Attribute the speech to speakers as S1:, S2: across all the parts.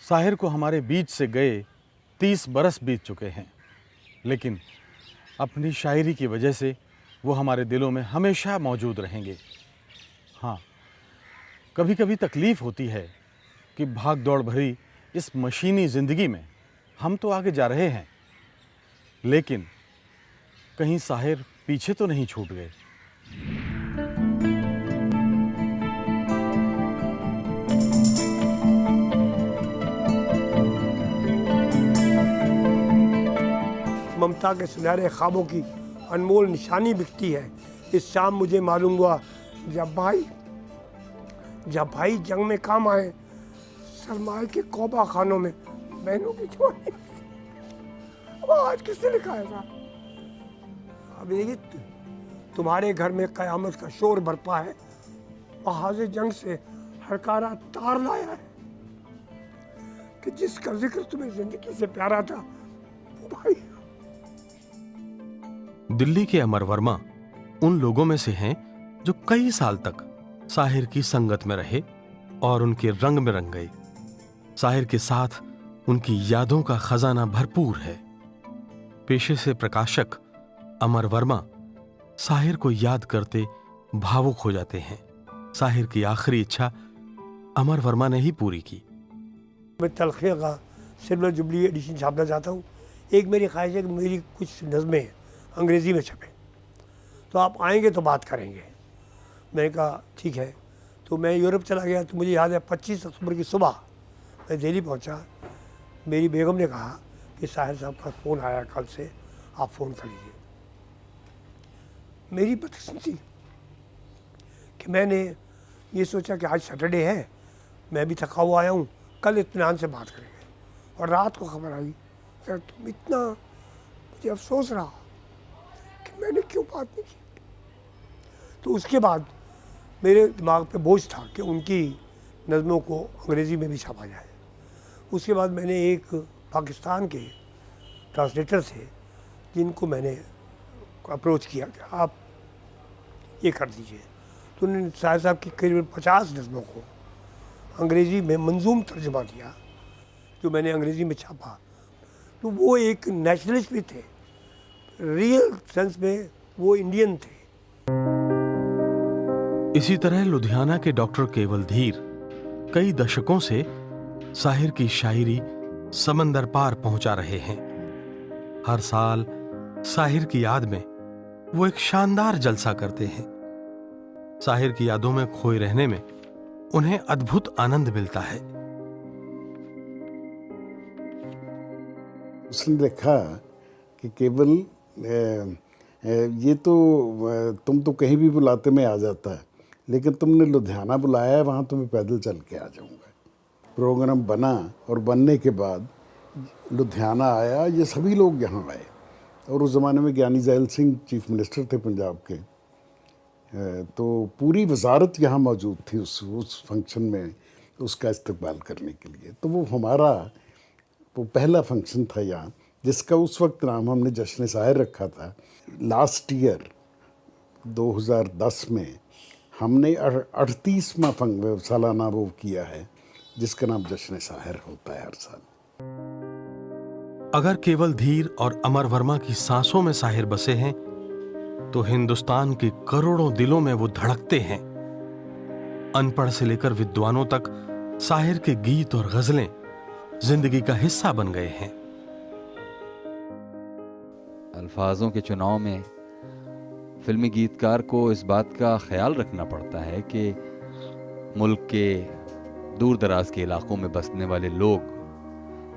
S1: साहिर को हमारे बीच से गए 30 बरस बीत चुके हैं, लेकिन अपनी शायरी की वजह से वो हमारे दिलों में हमेशा मौजूद रहेंगे। हाँ, कभी कभी तकलीफ़ होती है कि भाग दौड़ भरी इस मशीनी ज़िंदगी में हम तो आगे जा रहे हैं, लेकिन कहीं साहिर पीछे तो नहीं छूट गए।
S2: ममता के सुनहरे ख्वाबों की अनमोल निशानी बिकती है। इस शाम मुझे मालूम हुआ जब भाई जंग में काम आए, सरमाए के कौबा खानों में बहनों की जवानी। अब आज किसने लिखा है साहब? अब देखिए, तुम्हारे घर में कयामत का शोर बरपा है, महाजे जंग से हरकारा तार लाया है कि जिसका जिक्र तुम्हें जिंदगी से प्यारा था वो भाई।
S1: दिल्ली के अमर वर्मा उन लोगों में से हैं जो कई साल तक साहिर की संगत में रहे और उनके रंग में रंग गए। साहिर के साथ उनकी यादों का खजाना भरपूर है। पेशे से प्रकाशक अमर वर्मा साहिर को याद करते भावुक हो जाते हैं। साहिर की आखिरी इच्छा अमर वर्मा ने ही पूरी की।
S2: मैं तलखिया का सिल्वर जुबली एडिशन छापना चाहता हूँ। एक मेरी ख्वाहिश है कि मेरी कुछ नज़में अंग्रेज़ी में छपे, तो आप आएंगे तो बात करेंगे। मैंने कहा ठीक है। तो मैं यूरोप चला गया, तो मुझे याद है 25 अक्टूबर की सुबह मैं दिल्ली पहुंचा। मेरी बेगम ने कहा कि साहिर साहब का फ़ोन आया कल से, आप फ़ोन कर लीजिए। मेरी बदकिस्मती कि मैंने ये सोचा कि आज सैटरडे है, मैं भी थका हुआ आया हूँ, कल इत्मीनान से बात करेंगे। और रात को खबर आई कि तुम इतना, मुझे अफसोस रहा कि मैंने क्यों बात नहीं की। तो उसके बाद मेरे दिमाग पे बोझ था कि उनकी नज़मों को अंग्रेज़ी में भी छापा जाए। उसके बाद मैंने एक पाकिस्तान के ट्रांसलेटर थे जिनको मैंने अप्रोच किया कि आप ये कर दीजिए। तो उन्होंने साहिर साहब की करीब 50 नज़मों को अंग्रेज़ी में मंजूम तर्जुमा दिया, जो मैंने अंग्रेज़ी में छापा। तो वो एक नेशनलिस्ट भी थे, रियल सेंस में वो इंडियन थे।
S1: इसी तरह लुधियाना के डॉक्टर केवल धीर कई दशकों से साहिर की शायरी समंदर पार पहुंचा रहे हैं। हर साल साहिर की याद में वो एक शानदार जलसा करते हैं। साहिर की यादों में खोए रहने में उन्हें अद्भुत आनंद मिलता है।
S3: उसने लिखा कि केवल ये तो तुम तो कहीं भी बुलाते में आ जाता है, लेकिन तुमने लुधियाना बुलाया है, वहाँ तुम्हें पैदल चल के आ जाऊँगा। प्रोग्राम बना और बनने के बाद लुधियाना आया, ये सभी लोग यहाँ आए। और उस ज़माने में ज्ञानी ज़ैल सिंह चीफ मिनिस्टर थे पंजाब के, तो पूरी वजारत यहाँ मौजूद थी उस फंक्शन में उसका इस्तकबाल करने के लिए। तो वो हमारा वो पहला फंक्शन था यहाँ, जिसका उस वक्त नाम हमने जश्न साहिर रखा था। लास्ट ईयर 2010 में हमने 38वां सालाना वो किया है, जिसका नाम जश्न साहिर होता है हर साल।
S1: अगर केवल धीर और अमर वर्मा की सांसों में साहिर बसे हैं, तो हिंदुस्तान के करोड़ों दिलों में वो धड़कते हैं। अनपढ़ से लेकर विद्वानों तक साहिर के गीत और गजलें जिंदगी का हिस्सा बन गए हैं।
S4: अल्फाजों के चुनाव में फिल्मी गीतकार को इस बात का ख्याल रखना पड़ता है कि मुल्क के दूर दराज के इलाकों में बसने वाले लोग,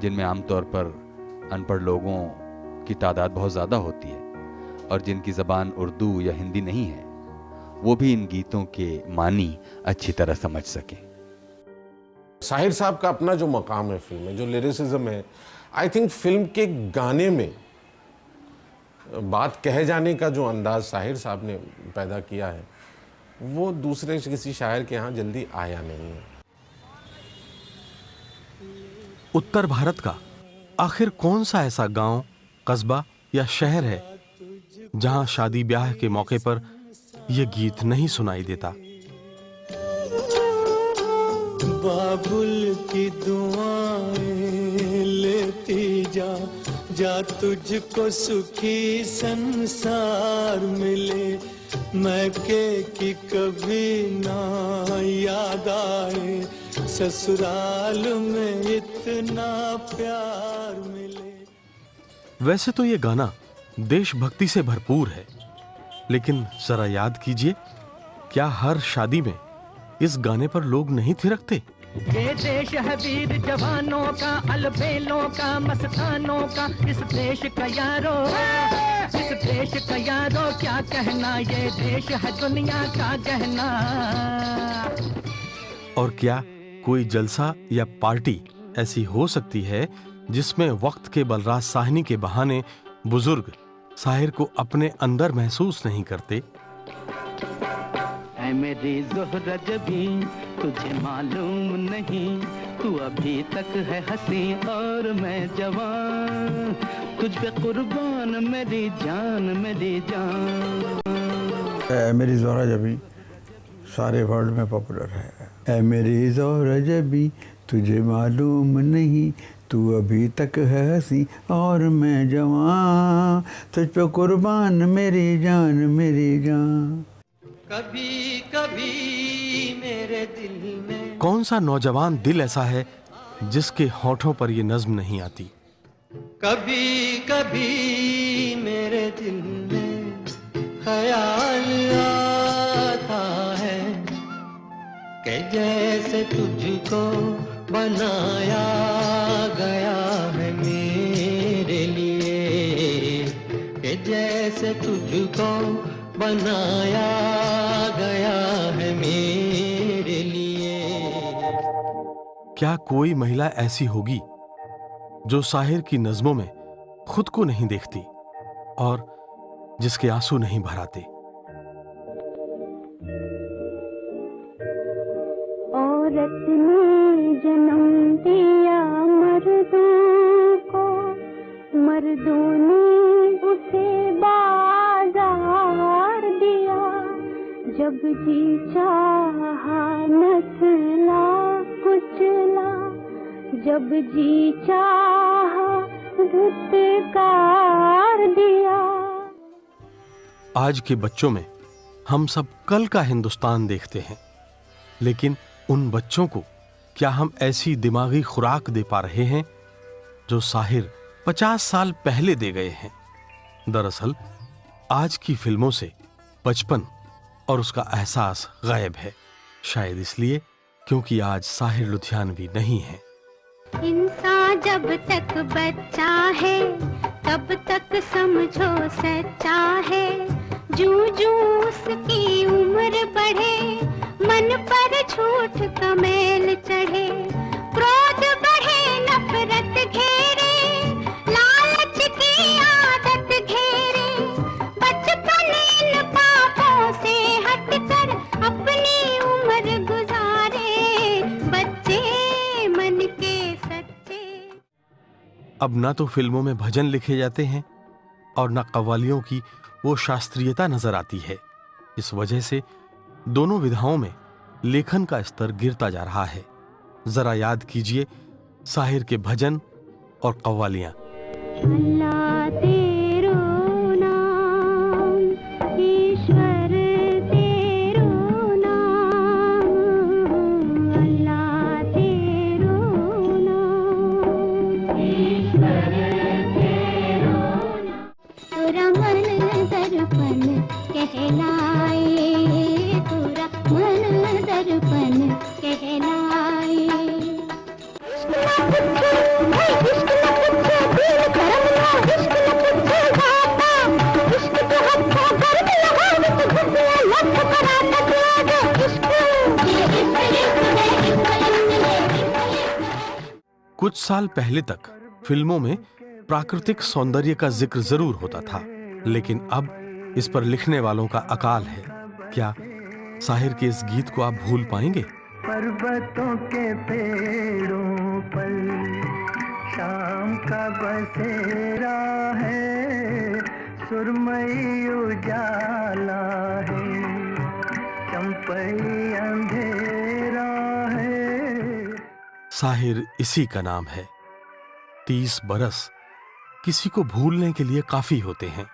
S4: जिनमें आमतौर पर अनपढ़ लोगों की तादाद बहुत ज़्यादा होती है और जिनकी ज़बान उर्दू या हिंदी नहीं है, वो भी इन गीतों के मानी अच्छी तरह समझ सकें।
S5: साहिर साहब का अपना जो मकाम है फिल्म में, जो लिरिसिज्म है, आई थिंक फिल्म के गाने में बात कहे जाने का जो अंदाज साहिर साहब ने पैदा किया है, वो दूसरे किसी शायर के यहाँ जल्दी आया नहीं है।
S1: उत्तर भारत का आखिर कौन सा ऐसा गांव, कस्बा या शहर है जहां शादी ब्याह के मौके पर यह गीत नहीं सुनाई देता?
S6: बाबुल की दुआएं लेती जा, जा तुझको सुखी संसार मिले, मैके की कभी ना याद आए, ससुराल में इतना प्यार मिले।
S1: वैसे तो ये गाना देशभक्ति से भरपूर है, लेकिन जरा याद कीजिए, क्या हर शादी में इस गाने पर लोग नहीं थिरकते?
S7: ये देश है वीर जवानों का, अलबेलों का, मस्तानों का, इस देश का यारो, इस देश का यारो क्या कहना, ये देश है दुनिया का गहना।
S1: और क्या कोई जलसा या पार्टी ऐसी हो सकती है जिसमें वक्त के बलराज साहनी के बहाने बुजुर्ग साहिर को अपने अंदर महसूस नहीं करते?
S7: ऐ मेरी ज़ोहरा जबी तुझे मालूम नहीं, तू अभी तक है हंसी और मैं जवान, तुझ पे कुर्बान मेरी जान, मेरी जान।
S8: ऐ मेरी ज़ोहरा जबी सारे वर्ल्ड में पॉपुलर है। ऐ मेरी ज़ोहरा जबी तुझे मालूम नहीं, तू अभी तक है हंसी और मैं जवान, तुझ पे कुर्बान मेरी जान, मेरी जान।
S6: कभी कभी मेरे दिल में
S1: कौन सा नौजवान दिल ऐसा है जिसके होठों पर ये नज्म नहीं आती?
S6: कभी कभी मेरे दिल में ख्याल आता है कि जैसे तुझको बनाया गया है मेरे लिए, कि जैसे तुझको बनाया गया है मेरे लिए।
S1: क्या कोई महिला ऐसी होगी जो साहिर की नज़्मों में खुद को नहीं देखती और जिसके आंसू नहीं भराते?
S9: औरत ने जन्म दिया मर्दों को, मर्दों ने उसे बाजार दिया, जब जी चाहा नस्ला कुचला, जब जी चाहा धुतकार दिया।
S1: आज के बच्चों में हम सब कल का हिंदुस्तान देखते हैं, लेकिन उन बच्चों को क्या हम ऐसी दिमागी खुराक दे पा रहे हैं जो साहिर 50 साल पहले दे गए हैं? दरअसल आज की फिल्मों से बचपन और उसका एहसास गायब है, शायद इसलिए क्योंकि आज साहिर लुधियानवी नहीं है।
S9: इंसान जब तक बच्चा है तब तक समझो सच्चा है, जूं जूं उसकी उम्र बढ़े, मन पर झूठ का मैल चढ़े, क्रोध बढ़े, नफरत घेरे, लालच की आदत घेरे, बचपन इन पापों से हटकर अपनी उम्र गुजारे, बच्चे मन के सच्चे।
S1: अब ना तो फिल्मों में भजन लिखे जाते हैं और ना कव्वालियों की वो शास्त्रीयता नजर आती है। इस वजह से दोनों विधाओं में लेखन का स्तर गिरता जा रहा है। जरा याद कीजिए साहिर के भजन और कव्वालियां।
S9: अल्लाह तेरो नाम, ईश्वर तेरो नाम, अल्लाह तेरो नाम, ईश्वर तेरो नाम। तेरा मन दर्पण कहलाए, तेरा मन दर्पण कहलाए।
S1: कुछ साल पहले तक फिल्मों में प्राकृतिक सौंदर्य का जिक्र जरूर होता था, लेकिन अब इस पर लिखने वालों का अकाल है। क्या साहिर के इस गीत को आप भूल पाएंगे?
S6: पर्वतों के पेड़ों पर शाम का बसेरा है, सुरमई उजाला है, चंपई अंधेरा है,
S1: साहिर इसी का नाम है। 30 बरस किसी को भूलने के लिए काफी होते हैं,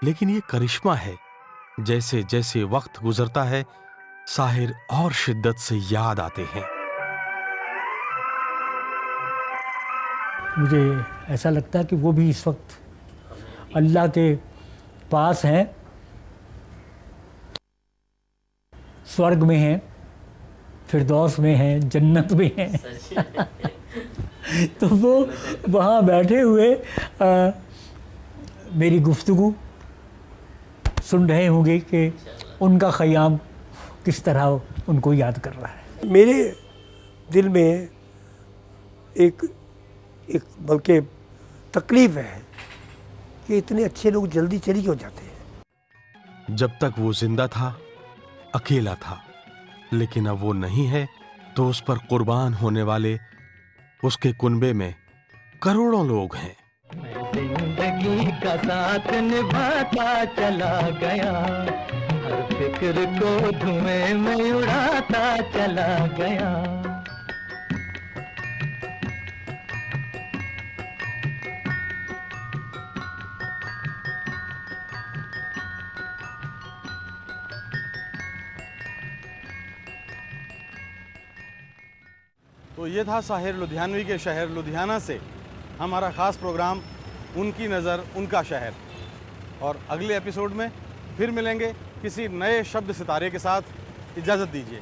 S1: लेकिन ये करिश्मा है, जैसे जैसे वक्त गुजरता है साहिर और शिद्दत से याद आते हैं।
S10: मुझे ऐसा लगता है कि वो भी इस वक्त अल्लाह के पास हैं, स्वर्ग में हैं, फिरदौस में हैं, जन्नत में हैं। तो वो वहाँ बैठे हुए मेरी गुफ्तगू सुन रहे होंगे कि उनका ख़याम किस तरह उनको याद कर रहा है।
S2: मेरे दिल में एक बल्कि तकलीफ है कि इतने अच्छे लोग जल्दी चली क्यों जाते हैं।
S1: जब तक वो जिंदा था अकेला था, लेकिन अब वो नहीं है तो उस पर कुर्बान होने वाले उसके कुनबे में करोड़ों लोग हैं।
S7: जिंदगी का साथ निभाता चला गया, हर फिक्र को धुएं में उड़ाता चला गया।
S11: तो ये था साहिर लुधियानवी के शहर लुधियाना से हमारा ख़ास प्रोग्राम उनकी नज़र उनका शहर। और अगले एपिसोड में फिर मिलेंगे किसी नए शब्द सितारे के साथ। इजाज़त दीजिए।